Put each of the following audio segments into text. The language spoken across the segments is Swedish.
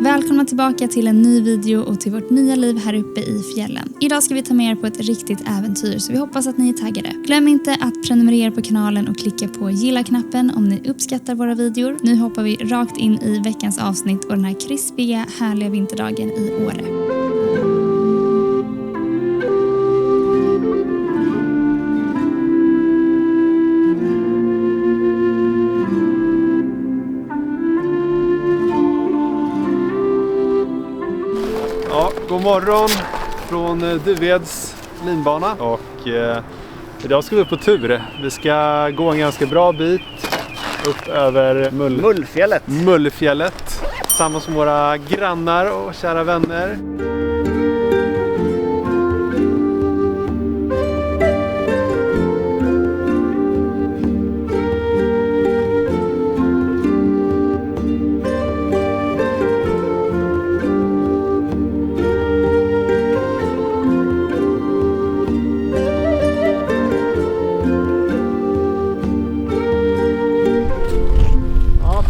Välkomna tillbaka till en ny video och till vårt nya liv här uppe i fjällen. Idag ska vi ta med er på ett riktigt äventyr, så vi hoppas att ni är taggade. Glöm inte att prenumerera på kanalen och klicka på gilla-knappen om ni uppskattar våra videor. Nu hoppar vi rakt in i veckans avsnitt och den här krispiga, härliga vinterdagen i Åre. God morgon från Duveds linbana och idag ska vi upp på tur. Vi ska gå en ganska bra bit upp över Mullfjället tillsammans med våra grannar och kära vänner.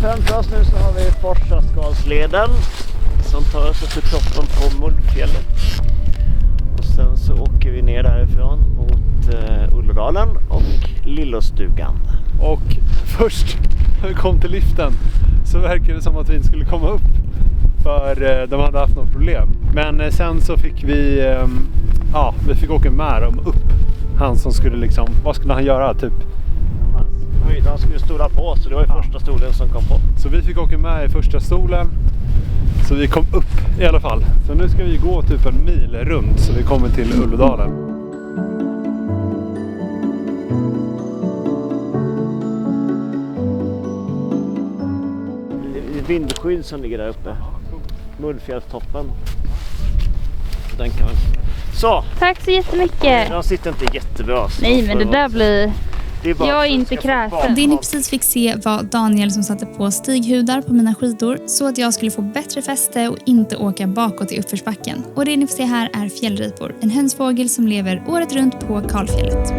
Framför oss nu så har vi Forsaskalsleden som tar oss upp till toppen på Mullfjället. Och sen så åker vi ner därifrån mot Ullådalen och Lillostugan. Och först när vi kom till liften så verkade det som att vi inte skulle komma upp, för de hade haft något problem. Men sen så fick vi fick åka med dem upp. Han som skulle liksom, vad skulle han göra typ? De skulle stola på, så det var ju första stolen som kom på. Så vi fick åka med i första stolen. Så vi kom upp i alla fall. Så nu ska vi gå typ en mil runt så vi kommer till Ullådalen. Det är vindskydd som ligger där uppe. Mullfjällstoppen. Den kan... Så! Tack så jättemycket! De sitter inte jättebra. Nej, men det där blir... Jag är inte kräsen. Det ni precis fick se var Daniel som satte på stighudar på mina skidor så att jag skulle få bättre fäste och inte åka bakåt i uppförsbacken. Och det ni får se här är fjällripor, en hönsfågel som lever året runt på Kalfjället.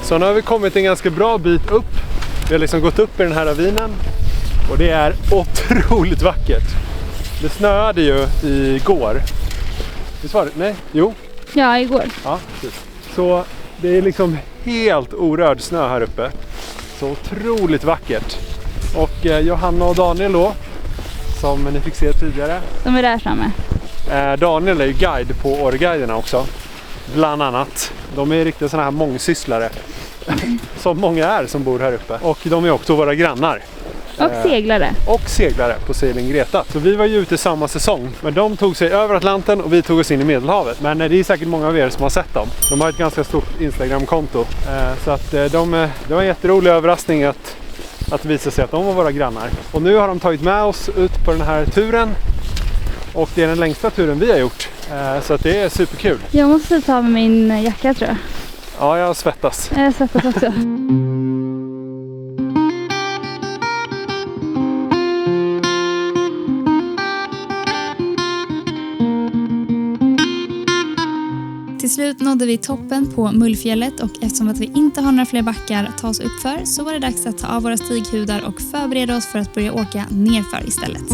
Så nu har vi kommit en ganska bra bit upp. Vi har liksom gått upp i den här ravinen. Och det är otroligt vackert. Det snöade ju igår. Visst var det? Nej? Jo? Ja, igår. Ja, precis. Så det är liksom helt orörd snö här uppe. Så otroligt vackert. Och Johanna och Daniel då, som ni fick se tidigare. De är där framme. Daniel är ju guide på Åreguiderna också. Bland annat. De är riktigt såna här mångsysslare. Som många är som bor här uppe. Och de är också våra grannar. Och seglare. Och seglare på Sailing Greta. Så vi var ju ute samma säsong. Men de tog sig över Atlanten och vi tog oss in i Medelhavet. Men det är säkert många av er som har sett dem. De har ett ganska stort Instagram-konto. Så att det var en jätterolig överraskning att visa sig att de var våra grannar. Och nu har de tagit med oss ut på den här turen. Och det är den längsta turen vi har gjort. Så att det är superkul. Jag måste ta med min jacka, tror jag. Ja, jag svettas. Jag svettas också. Till slut nådde vi toppen på Mullfjället och eftersom att vi inte har några fler backar att ta oss upp för så var det dags att ta av våra stighudar och förbereda oss för att börja åka nerför istället.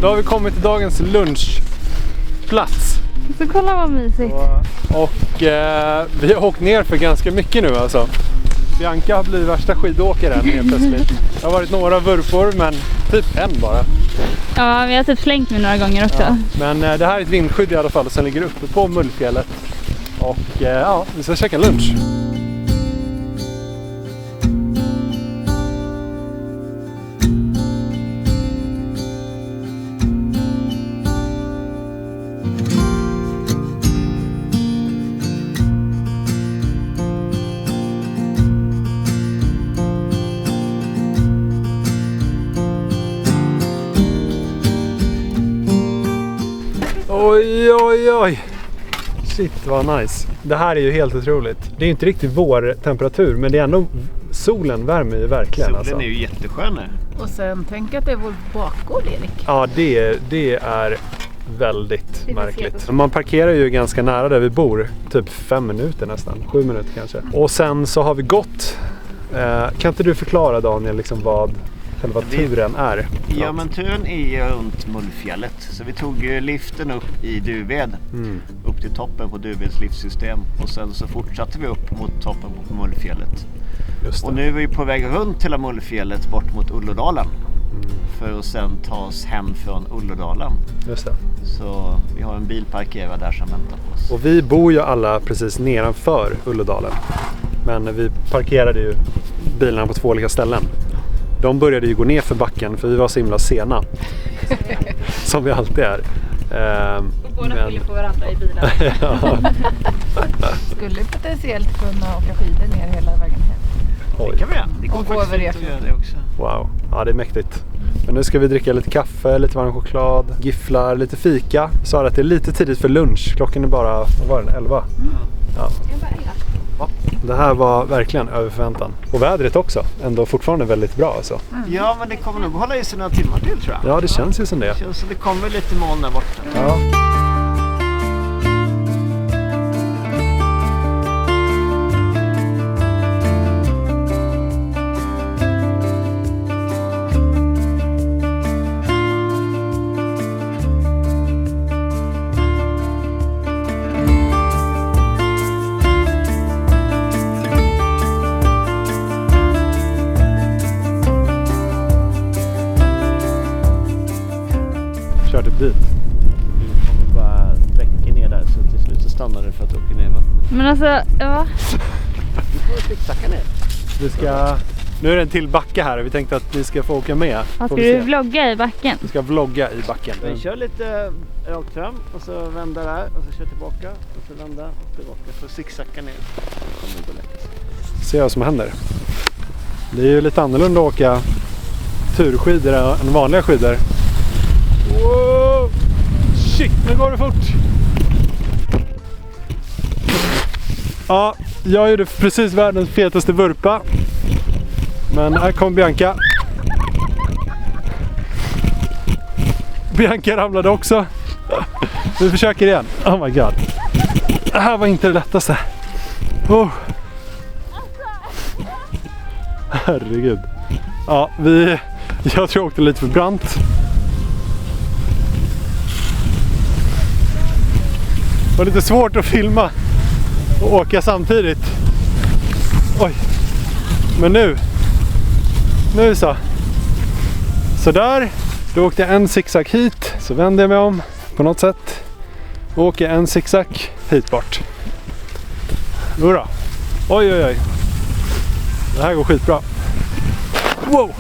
Då har vi kommit till dagens lunchplats. Så kolla vad mysigt. Och vi har åkt ner för ganska mycket nu alltså. Bianca har blivit värsta skidåkaren helt plötsligt. Det har varit några vurpor men typ en bara. Ja, vi har typ slängt mig några gånger också. Ja, men det här är ett vindskydd i alla fall som ligger uppe på Mullfjället. Och ja, vi ska käka lunch. Oj, oj, oj. Shit, vad nice. Det här är ju helt otroligt. Det är ju inte riktigt vår temperatur, men det är ändå... Solen värmer ju verkligen. Solen är ju jätteskön nu. Och sen tänk att det är vår bakgård, Erik. Ja, det är väldigt märkligt. Man parkerar ju ganska nära där vi bor. Typ 5 minuter nästan. 7 minuter kanske. Och sen så har vi gått. Kan inte du förklara, Daniel, liksom vad själva turen är? Ja, men turen är ju runt Mullfjället. Så vi tog ju liften upp i Duved. Upp till toppen på Duveds liftsystem. Och sen så fortsatte vi upp mot toppen på Mullfjället. Och nu är vi på väg runt hela Mullfjället bort mot Ullådalen. För att sen ta oss hem från Ullådalen. Just det. Så vi har en bil parkerad där som väntar på oss. Och vi bor ju alla precis nedanför Ullådalen. Men vi parkerade ju bilarna på 2 olika ställen. De började ju gå ner för backen för vi var så himla sena. Som vi alltid är. Och båda fyller på varandra i bilen. Ja. Skulle potentiellt kunna åka skidor ner hela vägen hem. Oj. Det kan vi göra. Det går Och gå faktiskt över inte att göra det också. Wow, ja det är mäktigt. Men nu ska vi dricka lite kaffe, lite varm choklad, gifflar, lite fika. Sa att det är lite tidigt för lunch. Klockan är bara, vad var den, 11? Ja. Det här var verkligen över förväntan. Och vädret också, ändå fortfarande väldigt bra alltså. Ja, men det kommer nog hålla i sig några timmar till, tror jag. Ja, det känns ju som det. Det känns som det kommer lite moln där borta. Ja. Körde dit. Vi kommer bara väcka ner där så till slut så stannar det för att åka ner i vattnet. Men alltså, ja. Vi får zigzacka ner. Vi ska... Nu är det en till backe här och vi tänkte att ni ska få åka med. Ska Får vi du se. vlogga i backen? Vi ska vlogga i backen. Vi kör lite rakt fram och så vända där och så kör tillbaka och så vända och tillbaka för zigzacka ner. Det kommer gå lätt. Se vad som händer. Det är ju lite annorlunda att åka turskidor än vanliga skidor. Wow! Shit, nu går det fort! Ja, jag gjorde precis världens fetaste vurpa. Men här kom Bianca. Bianca ramlade också. Vi försöker igen. Oh my god. Det här var inte det lättaste. Oh. Herregud. Ja, jag tror jag åkte lite för brant. Det var lite svårt att filma och åka samtidigt. Oj. Men nu så där. Då åkte jag en zigzag hit. Så vände jag mig om på något sätt. Och åker en zigzag hit bort. Då. Oj, oj, oj. Det här går skitbra. Wow.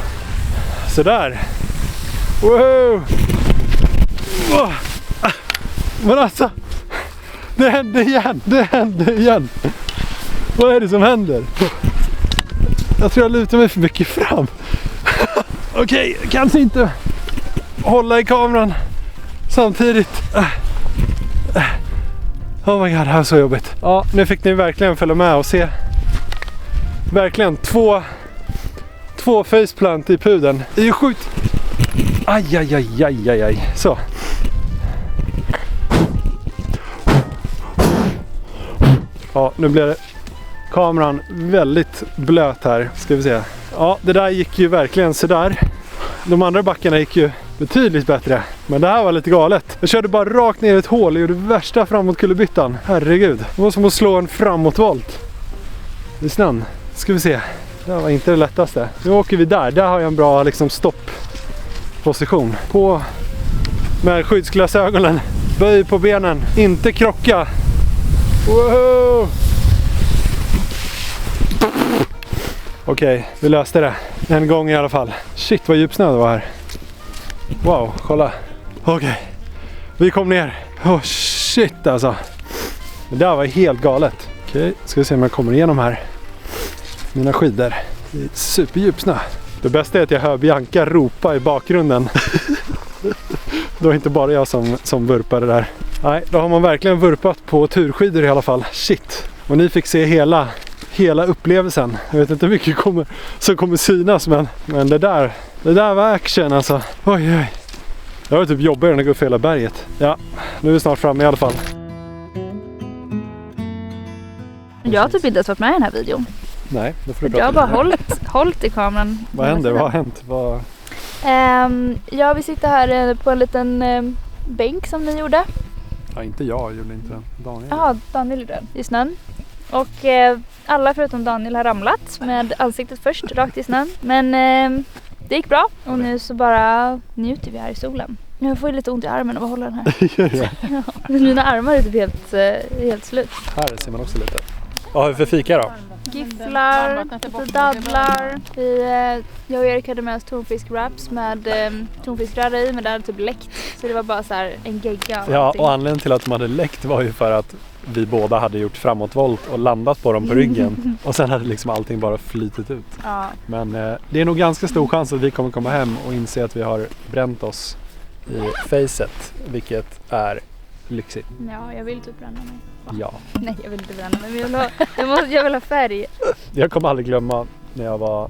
Så där. Wow. Wow. Men alltså. Det hände igen. Vad är det som händer? Jag tror jag lutar mig för mycket fram. Okej, jag kan inte hålla i kameran samtidigt. Oh my god, det här är så jobbigt. Ja, nu fick ni verkligen följa med och se. Verkligen två faceplant i pudeln. Det är ju sjukt. Aj. Så. Ja, nu blev det kameran väldigt blöt här. Ska vi se. Ja, det där gick ju verkligen så där. De andra backarna gick ju betydligt bättre. Men det här var lite galet. Jag körde bara rakt ner i ett hål och gjorde värsta framåtkullerbyttan. Herregud. Det var som att slå en framåtvolt i snön. Ska vi se. Det var inte det lättaste. Nu åker vi där. Där har jag en bra liksom stoppposition. På med skyddsglasögonen. Böj på benen. Inte krocka. Wow! Okej, vi löste det. En gång i alla fall. Shit vad djup snö det var här. Wow, kolla. Okej, vi kom ner. Oh shit alltså. Det där var helt galet. Okej, ska vi se om jag kommer igenom här. Mina skidor. Det är superdjup snö. Det bästa är att jag hör Bianca ropa i bakgrunden. Det var inte bara jag som vurpade där. Nej, då har man verkligen vurpat på turskidor i alla fall. Shit. Och ni fick se hela upplevelsen. Jag vet inte hur mycket som kommer synas, men det där var action alltså. Oj oj. Det var typ jobbigare än att gå upp hela berget. Ja, nu är vi snart framme i alla fall. Jag har typ inte ens varit med i den här videon. Nej, då får du prata. Jag har bara hållit i kameran. Vad händer? Vad har hänt? Ja, vi sitter här på en liten bänk som ni gjorde. Ja, inte jag gjorde inte den. Daniel. Ja, Daniel gjorde den i snön. Och alla förutom Daniel har ramlat med ansiktet först rakt i snön. Men det gick bra och nu så bara njuter vi här i solen. Jag får lite ont i armen av att hålla den här. Ja, mina armar är typ helt slut. Här ser man också lite. Vad har vi för fika då? Gifflar, lite dadlar. Jag och Erik hade med oss tonfiskwraps med tonfiskröra i, men det hade typ läckt. Så det var bara så här en gegga. Ja, och anledningen till att de hade läckt var ju för att vi båda hade gjort framåtvolt och landat på dem på ryggen. Och sen hade liksom allting bara flytit ut. Ja. Men det är nog ganska stor chans att vi kommer komma hem och inse att vi har bränt oss i facet, vilket är lyxigt. Ja, jag vill typ bränna mig. Ja. Nej, jag vill inte bränna mig, men jag vill ha färg. Jag kommer aldrig glömma när jag var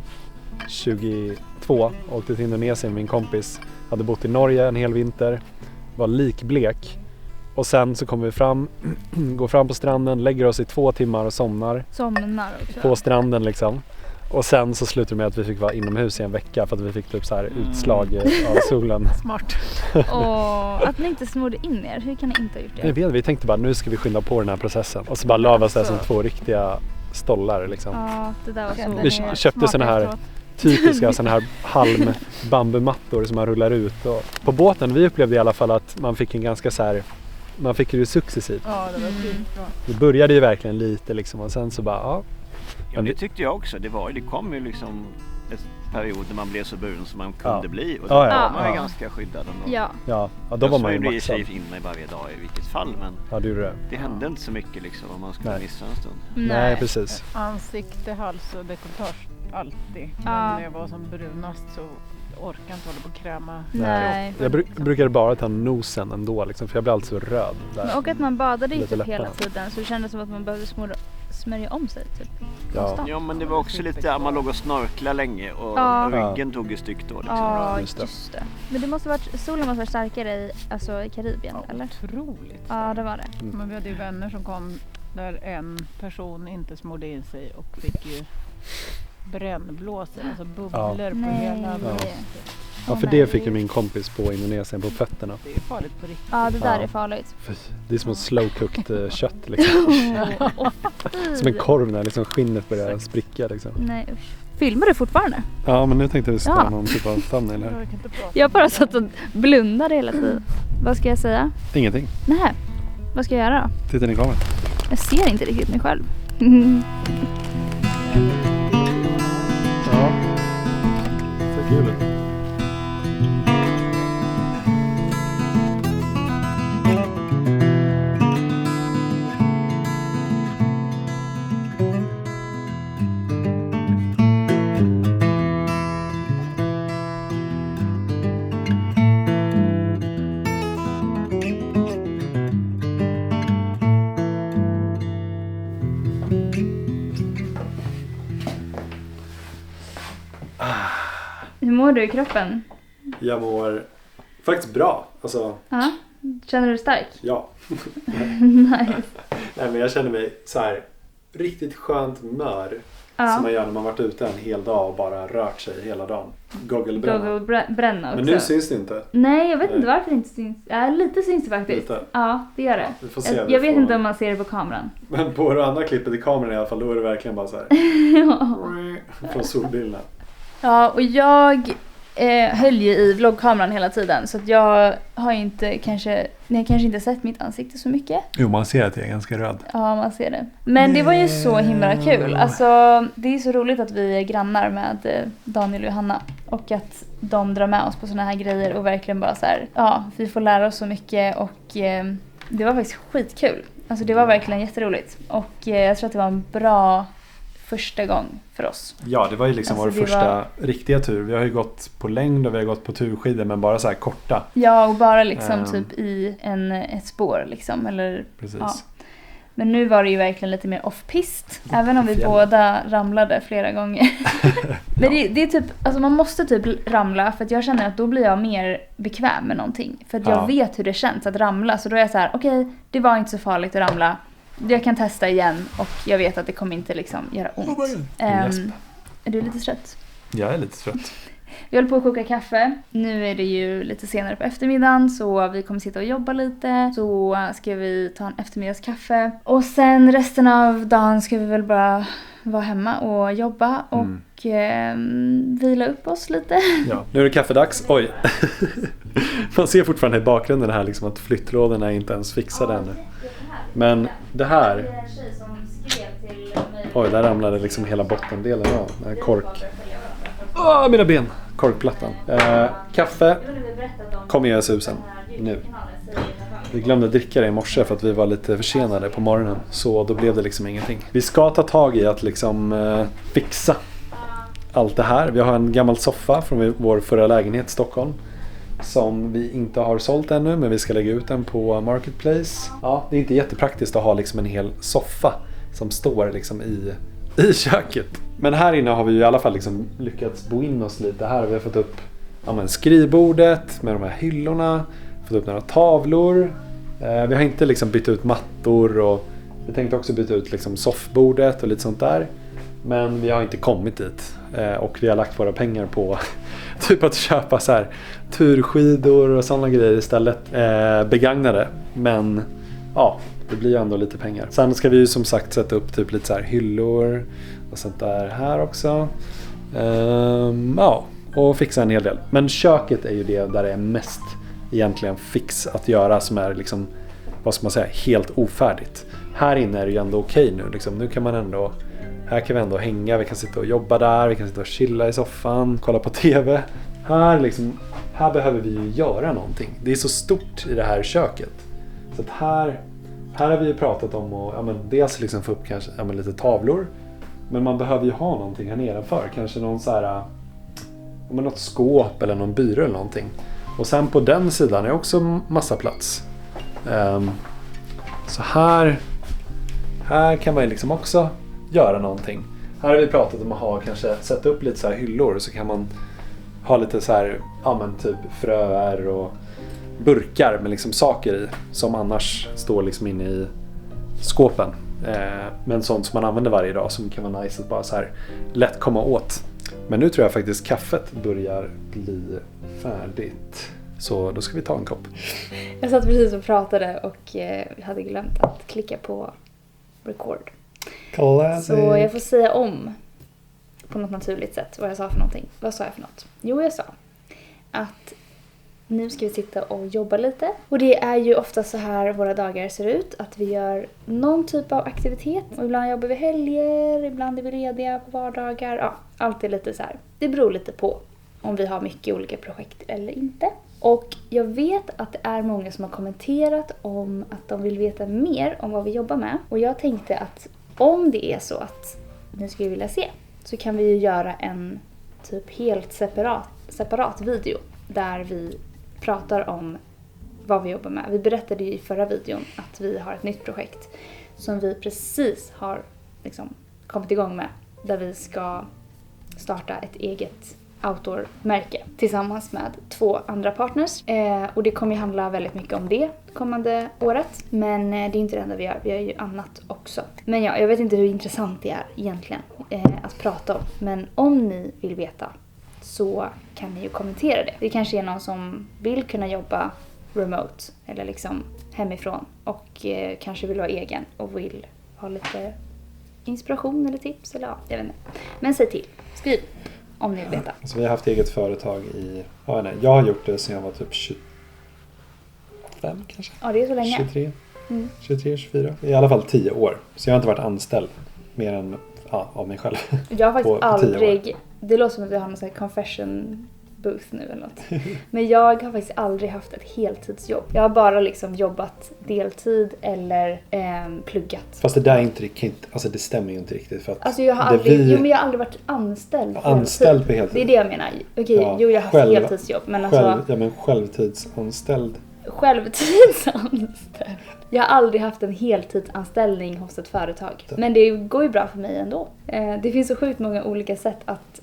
22 och åkte till Indonesien med min kompis. Hade bott i Norge en hel vinter, var likblek. Och sen så kommer vi fram, går fram på stranden, lägger oss i 2 timmar och somnar också. på stranden liksom. Och sen så slutar det med att vi fick vara inomhus i en vecka för att vi fick typ så här utslag av solen. Smart. Och att ni inte smorde in er, hur kan ni inte ha gjort det? Vi tänkte bara nu ska vi skynda på den här processen. Och så bara la vi oss där som 2 riktiga stollar liksom. Ja, det där var så. Vi köpte såna här typiska såna här halmbambumattor som man rullar ut. Och på båten vi upplevde i alla fall att man fick en ganska så här, man fick det successivt. Ja, det var fint bra. Det började ju verkligen lite liksom och sen så bara Ja, det tyckte jag också. Det kom ju liksom en period när man blev så buren som man kunde bli. Och då var man ju ganska skyddad. Ja, då var man ju maxad. Jag maxad. in mig varje dag i vilket fall, men Ja, du det. det hände inte så mycket liksom om man skulle missa en stund. Nej, precis. Ansikte, hals och dekolletage alltid. Men när jag var som brunast så orkar inte hålla på och kräma. Nej. Jag brukade bara ta nosen ändå liksom, för jag blev alltid så röd där. Och att man badade i typ hela läpparna. tiden, så det kändes som att man behövde smörja om sig typ. Ja, men det var också lite, man låg och snorkla länge och ryggen tog ju styggt då liksom. Ja, just det. Men det måste solen måste vara starkare i Karibien, eller? Otroligt. Ja, det var det. Men vi hade ju vänner som kom där en person inte smorde in sig och fick ju brännblåsor, alltså bubblor på hela Ja, för det fick ju min kompis på Indonesien på fötterna. Det är farligt på riktigt. Ja, det där är farligt. Det är som ett slow-cooked kött liksom. Som en korv när liksom skinnet börjar spricka liksom. Nej, usch. Filmar du fortfarande? Ja, men nu tänkte vi ta någon typ av thumbnail här. Jag bara satt och blundade hela tiden. Vad ska jag säga? Ingenting. Nej, vad ska jag göra då? Titta in i kameran. Jag ser inte riktigt mig själv. Ja, så kul ut. Hur mår du i kroppen? Jag mår faktiskt bra. Alltså, Ja, känner du dig stark? ja. Nice. Nej, men jag känner mig så här riktigt skönt humör. Som man gör när man varit ute en hel dag och bara rört sig hela dagen. Goggle-bränna också. Men nu syns det inte. Nej, jag vet inte varför det inte syns. Ja, lite syns det faktiskt. Lite. Ja, det gör det. Vi får se, jag vet inte om man ser det på kameran. Men på det andra klippet i kameran i alla fall, då är det verkligen bara så här. Från solbilden. Ja, och jag höll ju i vloggkameran hela tiden. Så att jag har kanske inte sett mitt ansikte så mycket. Jo, man ser att jag är ganska röd. Ja, man ser det. Men det var ju så himla kul. Alltså, det är så roligt att vi är grannar med Daniel och Johanna. Och att de drar med oss på såna här grejer och verkligen bara så här, vi får lära oss så mycket och det var faktiskt skitkul. Alltså det var verkligen jätteroligt. Och jag tror att det var en bra första gång för oss. Ja, det var ju liksom vår första riktiga tur. Vi har ju gått på längd och vi har gått på turskidor, men bara så här korta. Ja, och bara liksom typ i ett spår liksom. Eller, precis. Ja. Men nu var det ju verkligen lite mer off-pist. Även om vi båda ramlade flera gånger. Men det är typ, alltså man måste typ ramla, för att jag känner att då blir jag mer bekväm med någonting. För att jag vet hur det känns att ramla. Så då är jag så här, okej, det var inte så farligt att ramla. Jag kan testa igen och jag vet att det kommer inte liksom göra ont. Är du lite trött? Jag är lite trött. Vi håller på att koka kaffe. Nu är det ju lite senare på eftermiddagen, så vi kommer sitta och jobba lite. Så ska vi ta en eftermiddagskaffe. Och sen resten av dagen ska vi väl bara vara hemma och jobba och vila upp oss lite. Ja, nu är det kaffedags. Oj. Man ser fortfarande i bakgrunden här liksom att flyttlådorna är inte ens fixade ännu. Men det här... Oj, där ramlade liksom hela bottendelen av. Den här mina ben. Korkplattan. Kaffe kommer jag susen nu. Vi glömde dricka det i morse för att vi var lite försenade på morgonen. Så då blev det liksom ingenting. Vi ska ta tag i att liksom fixa allt det här. Vi har en gammal soffa från vår förra lägenhet i Stockholm. Som vi inte har sålt ännu, men vi ska lägga ut den på Marketplace. Ja, det är inte jättepraktiskt att ha liksom en hel soffa som står liksom i köket. Men här inne har vi i alla fall liksom lyckats bo in oss lite här. Vi har fått upp skrivbordet med de här hyllorna. Fått upp några tavlor. Vi har inte liksom bytt ut mattor och vi tänkte också byta ut liksom soffbordet och lite sånt där. Men vi har inte kommit dit. Och vi har lagt våra pengar på typ att köpa så här turskidor och sådana grejer istället. Begagnade. Men ja, det blir ju ändå lite pengar. Sen ska vi ju som sagt sätta upp typ lite så här hyllor och sånt där här också. Ja, och fixa en hel del. Men köket är ju det där det är mest egentligen fix att göra, som är liksom, vad ska man säga, helt ofärdigt. Här inne är det ju ändå okej nu. Liksom. Nu kan man ändå, här kan vi ändå hänga, vi kan sitta och jobba där, vi kan sitta och chilla i soffan, kolla på tv. Här behöver vi ju göra någonting. Det är så stort i det här köket. Så att här har vi ju pratat om att dels liksom få upp kanske lite tavlor. Men man behöver ju ha någonting här nedanför. Kanske någon så här, något skåp eller någon byrå eller någonting. Och sen på den sidan är också massa plats. Så här kan man ju liksom också göra någonting. Här har vi pratat om att kanske sätta upp lite så här hyllor, så kan man ha lite så här, typ fröer och burkar med liksom saker i som annars står liksom inne i skåpen. Men sånt som man använder varje dag som kan vara nice att bara så här lätt komma åt. Men nu tror jag faktiskt kaffet börjar bli färdigt. Så då ska vi ta en kopp. Jag satt precis och pratade och hade glömt att klicka på record. Classic. Så jag får säga om på något naturligt sätt vad jag sa för någonting. Vad sa jag för något? Jo, jag sa att nu ska vi sitta och jobba lite. Och det är ju ofta så här våra dagar ser ut. Att vi gör någon typ av aktivitet. Och ibland jobbar vi helger, ibland är vi lediga på vardagar. Ja, allt är lite så här. Det beror lite på om vi har mycket olika projekt eller inte. Och jag vet att det är många som har kommenterat om att de vill veta mer om vad vi jobbar med. Och jag tänkte att om det är så att ni skulle vilja se, så kan vi ju göra en typ helt separat video där vi pratar om vad vi jobbar med. Vi berättade ju i förra videon att vi har ett nytt projekt som vi precis har liksom kommit igång med, där vi ska starta ett eget outdoor-märke tillsammans med 2 andra partners. Och det kommer ju handla väldigt mycket om det kommande året. Men det är inte det enda vi gör. Vi gör ju annat också. Men ja, jag vet inte hur intressant det är egentligen att prata om. Men om ni vill veta så kan ni ju kommentera det. Det kanske är någon som vill kunna jobba remote eller liksom hemifrån och kanske vill vara egen och vill ha lite inspiration eller tips eller ja, jag vet inte. Men säg till, skriv om ni vill veta. Så vi har haft eget företag i, jag har gjort det sedan jag var typ 25 kanske. Ja, det är så länge. 23, 24. I alla fall 10 år. Så jag har inte varit anställd mer än av mig själv. Jag har faktiskt aldrig, det låter som att jag har någon sån här confession booth nu eller något. Men jag har faktiskt aldrig haft ett heltidsjobb. Jag har bara liksom jobbat deltid eller pluggat. Fast det där är inte riktigt, alltså det stämmer ju inte riktigt. För att alltså jag har aldrig, men jag har aldrig varit anställd på heltid. Det är det jag menar. Okej, jag har haft heltidsjobb. Men alltså, självtidsanställd. Jag har aldrig haft en heltidsanställning hos ett företag. Men det går ju bra för mig ändå. Det finns så sjukt många olika sätt att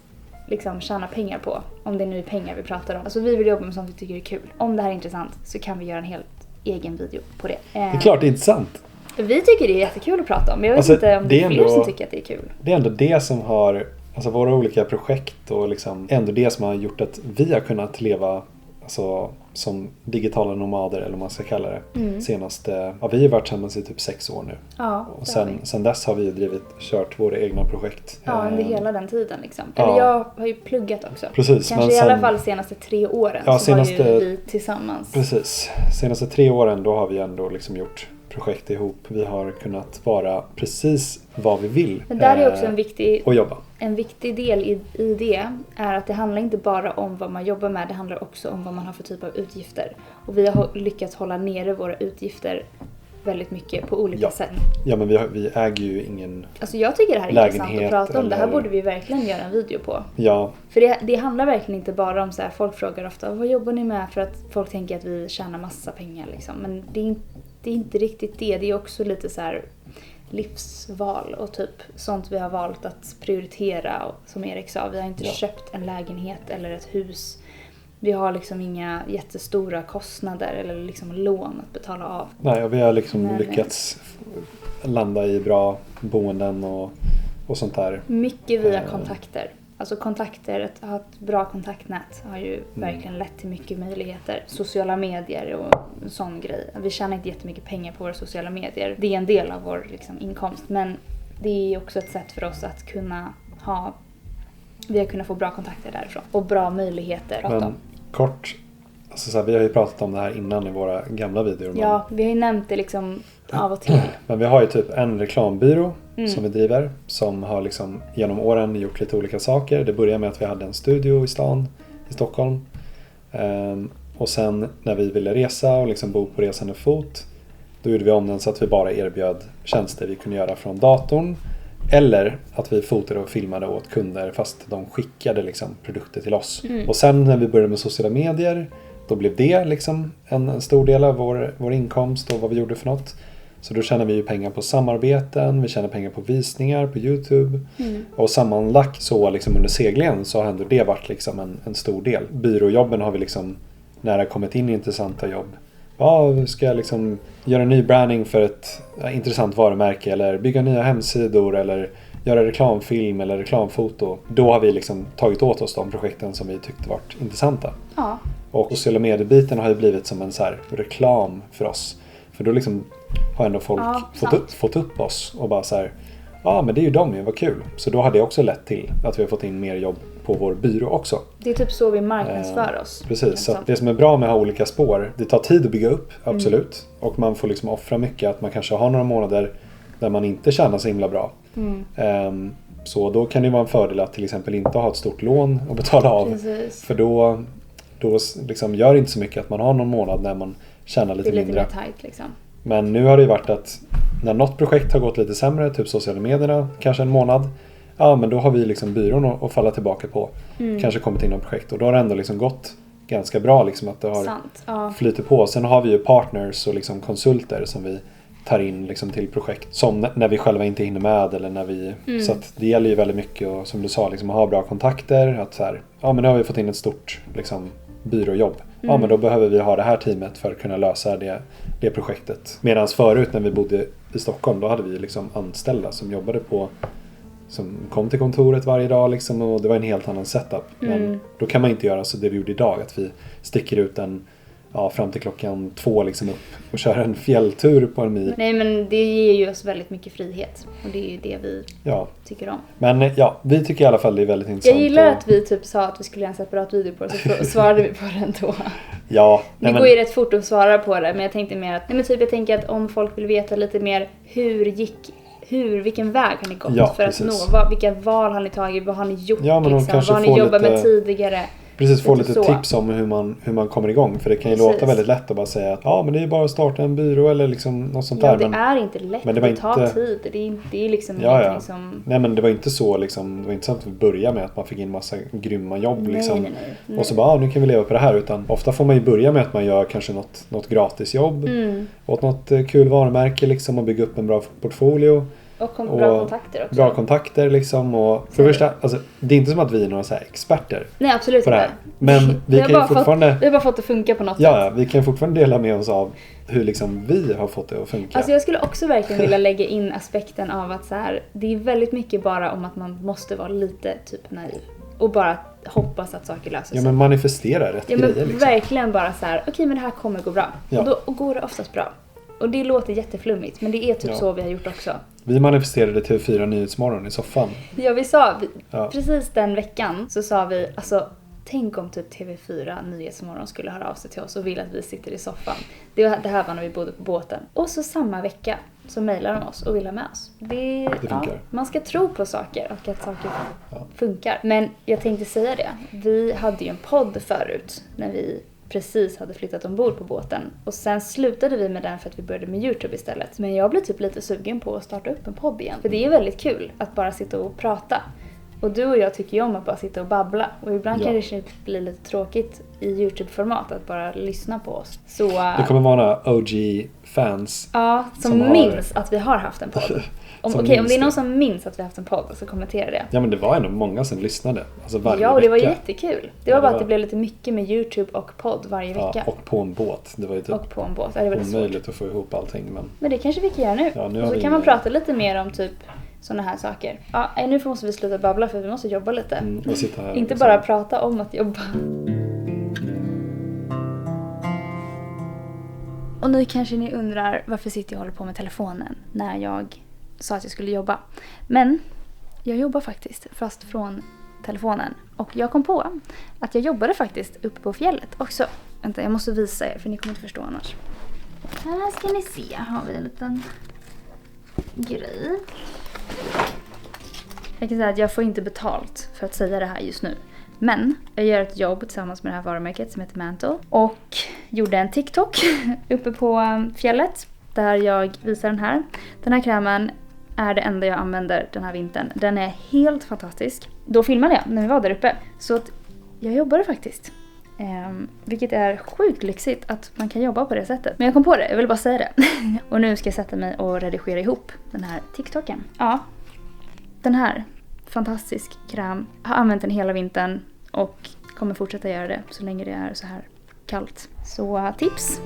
liksom tjäna pengar på. Om det nu är pengar vi pratar om. Alltså vi vill jobba med sånt vi tycker är kul. Om det här är intressant så kan vi göra en helt egen video på det. Det är klart det är intressant. Vi tycker det är jättekul att prata om. Men jag vet inte om det är fler som tycker att det är kul. Det är ändå det som har, alltså våra olika projekt och liksom ändå det som har gjort att vi har kunnat leva alltså som digitala nomader eller vad man ska kalla det. Senaste, vi har varit tillsammans i typ 6 år nu. Ja, och sen dess har vi kört våra egna projekt. Ja, under hela den tiden liksom. Eller jag har ju pluggat också. Precis. Kanske i alla fall senaste 3 åren så har ju vi tillsammans. Precis. Senaste 3 åren då har vi ändå liksom gjort projekt ihop. Vi har kunnat vara precis vad vi vill. Men där är också och jobba. En viktig del i det är att det handlar inte bara om vad man jobbar med. Det handlar också om vad man har för typ av utgifter. Och vi har lyckats hålla nere våra utgifter väldigt mycket på olika sätt. Ja, men vi äger ju ingen alltså jag tycker det här är intressant att prata om. Det här borde vi verkligen göra en video på. Ja. För det handlar verkligen inte bara om så här, folk frågar ofta vad jobbar ni med? För att folk tänker att vi tjänar massa pengar liksom. Men det är inte riktigt det. Det är också lite så här livsval och typ sånt vi har valt att prioritera. Som Erik sa, vi har inte köpt en lägenhet eller ett hus. Vi har liksom inga jättestora kostnader eller liksom lån att betala av. Nej, och vi har liksom lyckats landa i bra boenden och sånt där. Mycket via kontakter. Alltså kontakter, att ha ett bra kontaktnät har ju verkligen lett till mycket möjligheter. Sociala medier och en sån grej. Vi tjänar inte jättemycket pengar på våra sociala medier. Det är en del av vår liksom, inkomst. Men det är också ett sätt för oss att kunna vi har kunnat få bra kontakter därifrån. Och bra möjligheter. Men kort, alltså så här, vi har ju pratat om det här innan i våra gamla videor. Ja, vi har ju nämnt det liksom av och till. Men vi har ju typ en reklambyrå som vi driver. Som har liksom genom åren gjort lite olika saker. Det började med att vi hade en studio i stan, i Stockholm. Och sen när vi ville resa och liksom bo på resande fot. Då gjorde vi om den så att vi bara erbjöd tjänster vi kunde göra från datorn. Eller att vi fotade och filmade åt kunder fast de skickade liksom produkter till oss. Och sen när vi började med sociala medier, då blev det liksom en stor del av vår inkomst och vad vi gjorde för något. Så då tjänar vi ju pengar på samarbeten, vi tjänar pengar på visningar på YouTube. Och sammanlagt så liksom under seglingen så har ändå det varit liksom en stor del. Byråjobben har vi liksom nära kommit in i intressanta jobb. Ja, vi ska liksom göra en ny branding för ett intressant varumärke eller bygga nya hemsidor eller göra reklamfilm eller reklamfoto. Då har vi liksom tagit åt oss de projekten som vi tyckte varit intressanta. Ja. Och sociala mediebiten har ju blivit som en så här reklam för oss. För då liksom har ändå folk fått upp oss och bara så här, men det är ju de, vad kul. Så då har det också lett till att vi har fått in mer jobb på vår byrå också. Det är typ så vi marknadsför oss. Precis, så det som är bra med att ha olika spår, det tar tid att bygga upp, absolut. Och man får liksom offra mycket, att man kanske har några månader där man inte tjänar så himla bra. Så då kan det vara en fördel att till exempel inte ha ett stort lån att betala av. Precis. För då liksom gör det inte så mycket att man har någon månad när man tjänar lite mindre. Det är lite mer tight liksom. Men nu har det ju varit att när något projekt har gått lite sämre, typ sociala medierna, kanske en månad. Ja, men då har vi liksom byrån att falla tillbaka på. Kanske kommit in något projekt. Och då har det ändå liksom gått ganska bra liksom att det har flyttat på. Sen har vi ju partners och liksom konsulter som vi tar in liksom till projekt som när vi själva inte hinner med eller när vi så att det gäller ju väldigt mycket och som du sa liksom att ha bra kontakter, att så här, ja men nu har vi fått in ett stort liksom byråjobb. Ja men då behöver vi ha det här teamet för att kunna lösa det projektet. Medan förut när vi bodde i Stockholm då hade vi liksom anställda som jobbade som kom till kontoret varje dag liksom, och det var en helt annan setup. Men då kan man inte göra så det vi gjorde idag, att vi sticker ut fram till 2 liksom upp och kör en fjälltur på en mil. Nej, men det ger ju oss väldigt mycket frihet och det är ju det vi tycker om. Men ja, vi tycker i alla fall det är väldigt intressant. Jag gillar att vi typ sa att vi skulle göra en separat video på det, så svarade vi på den då. Ja. Det går ju rätt fort att svara på det, men jag tänkte mer att jag tänker att om folk vill veta lite mer vilken väg har ni gått för att nå, vilka val har ni tagit, vad har ni gjort, men liksom, vad har ni jobbat med tidigare. Precis, få lite tips om hur man kommer igång. För det kan ju låta väldigt lätt att bara säga att men det är bara att starta en byrå eller liksom något sånt där. Ja, det är inte lätt. Men det tar tid. Det är liksom ingenting som... Nej, men det var inte så liksom, det var inte så att vi började med att man fick in massa grymma jobb liksom. Nej. Och så bara, nu kan vi leva på det här. Utan ofta får man ju börja med att man gör kanske något gratisjobb åt något kul varumärke liksom, och bygga upp en bra portfolio. Och bra kontakter också. Bra kontakter liksom. Och för det första, alltså, det är inte som att vi är några så här experter. Nej, absolut inte. Men vi kan ju fortfarande... Vi har bara fått det funka på något sätt. Ja, vi kan fortfarande dela med oss av hur liksom vi har fått det att funka. Alltså jag skulle också verkligen vilja lägga in aspekten av att så här, det är väldigt mycket bara om att man måste vara lite typ naiv. Och bara hoppas att saker löser sig. Ja, men manifestera rätt grejer liksom. Verkligen bara så här, okej, men det här kommer gå bra. Ja. Och går det oftast bra. Och det låter jätteflummigt, men det är typ så vi har gjort också. Vi manifesterade TV4 Nyhetsmorgon i soffan. Ja, vi sa, precis den veckan så sa vi, alltså tänk om typ TV4 Nyhetsmorgon skulle höra av sig till oss och vill att vi sitter i soffan. Det här var när vi bodde på båten. Och så samma vecka så mejlar de oss och vill ha med oss. Det funkar. Man ska tro på saker och att saker funkar. Men jag tänkte säga det, vi hade ju en podd förut när vi precis hade flyttat ombord på båten. Och sen slutade vi med den för att vi började med YouTube istället. Men jag blev typ lite sugen på att starta upp en podd igen. För det är väldigt kul att bara sitta och prata. Och du och jag tycker ju om att bara sitta och babbla. Och ibland kan det bli lite tråkigt i YouTube-format att bara lyssna på oss. Så, det kommer vara några OG-fans. Ja, som minns att vi har haft en podd. Om det är någon som minns att vi har haft en podd så kommentera det. Ja, men det var ändå många som lyssnade. Alltså varje och det var vecka. Jättekul. Det var bara att det blev lite mycket med YouTube och podd varje vecka. Och på en båt. Det var ju typ och på en båt. Det var omöjligt att få ihop allting. Men det kanske vi kan göra nu. Och så kan man prata lite mer om typ såna här saker. Ja, nu måste vi sluta babbla för vi måste jobba lite. Och sitta här, inte bara prata om att jobba. Och nu kanske ni undrar varför sitter jag och håller på med telefonen när jag sa att jag skulle jobba. Men jag jobbar faktiskt, fast från telefonen. Och jag kom på att jag jobbade faktiskt uppe på fjället också. Vänta, jag måste visa er för ni kommer inte förstå annars. Här ska ni se, har vi en liten grej. Jag kan säga att jag får inte betalt för att säga det här just nu. Men jag gör ett jobb tillsammans med det här varumärket som heter Mantle. Och gjorde en TikTok uppe på fjället. Där jag visar den här. Den här krämen är det enda jag använder den här vintern. Den är helt fantastisk. Då filmade jag när vi var där uppe. Så att jag jobbade faktiskt. Vilket är sjukt lyxigt att man kan jobba på det sättet. Men jag kom på det, jag vill bara säga det. Och nu ska jag sätta mig och redigera ihop den här TikToken. Ja, den här fantastisk kräm. Jag har använt den hela vintern och kommer fortsätta göra det så länge det är så här kallt. Så tips!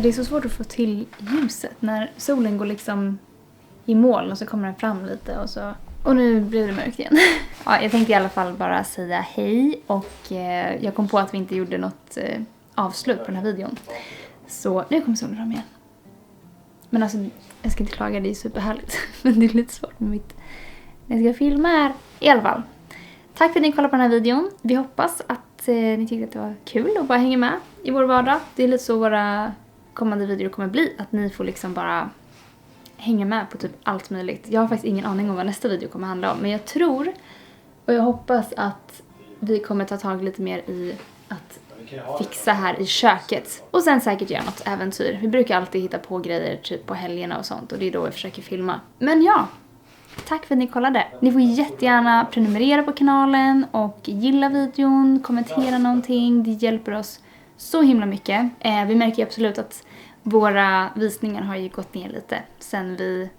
Det är så svårt att få till ljuset när solen går liksom i moln och så kommer den fram lite och så... Och nu blev det mörkt igen. Ja, jag tänkte i alla fall bara säga hej och jag kom på att vi inte gjorde något avslut på den här videon. Så nu kommer solen fram igen. Men alltså, jag ska inte klaga, det är superhärligt. Men det är lite svårt med mitt... Jag ska filma här i alla fall. Tack för att ni kollade på den här videon. Vi hoppas att ni tyckte att det var kul att bara hänga med i vår vardag. Det är lite så våra kommande videor kommer bli. Att ni får liksom bara hänga med på typ allt möjligt. Jag har faktiskt ingen aning om vad nästa video kommer handla om. Men jag tror och jag hoppas att vi kommer ta tag lite mer i att fixa här i köket. Och sen säkert göra något äventyr. Vi brukar alltid hitta på grejer typ på helgerna och sånt. Och det är då vi försöker filma. Men ja, tack för att ni kollade. Ni får jättegärna prenumerera på kanalen och gilla videon, kommentera någonting. Det hjälper oss så himla mycket. Vi märker absolut att våra visningar har ju gått ner lite sen vi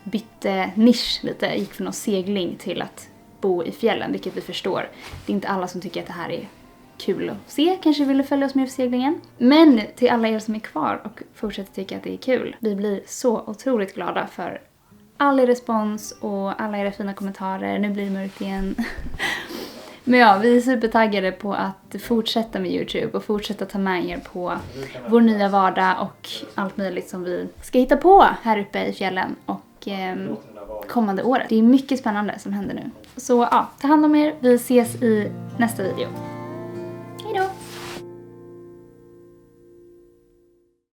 bytte nisch lite. Gick från segling till att bo i fjällen, vilket vi förstår. Det är inte alla som tycker att det här är kul att se. Kanske vill följa oss med för seglingen. Men till alla er som är kvar och fortsätter tycka att det är kul. Vi blir så otroligt glada för all er respons och alla era fina kommentarer. Nu blir det mörkt igen. Men ja, vi är supertaggade på att fortsätta med YouTube och fortsätta ta med er på vår nya vardag och allt möjligt som vi ska hitta på här uppe i fjällen och kommande året. Det är mycket spännande som händer nu. Så ja, ta hand om er. Vi ses i nästa video.